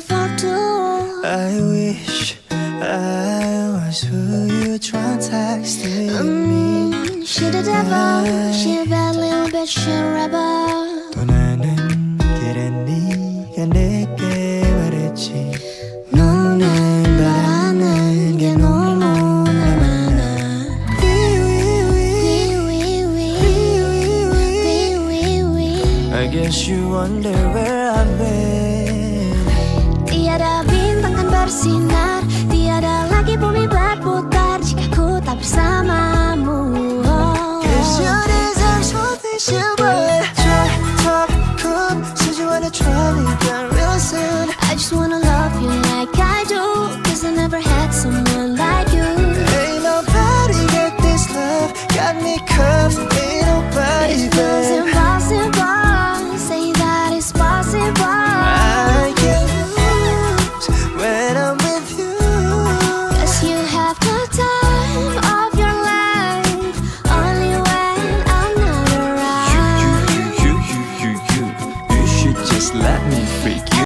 fall too. I wish I was who you try texting me. She the devil, she a bad little bitch, she a rebel. 또 나는 그래 네가 내게 말했지. 너는 바라는 게 너무 날 많아. I guess you wonder where I've been. Tiada bintang kan bersinar, tiada lagi bumi berputar jika ku tak bersamamu. Cause your days are something simple. Try, talk, come, said you wanna try me down real soon. I just wanna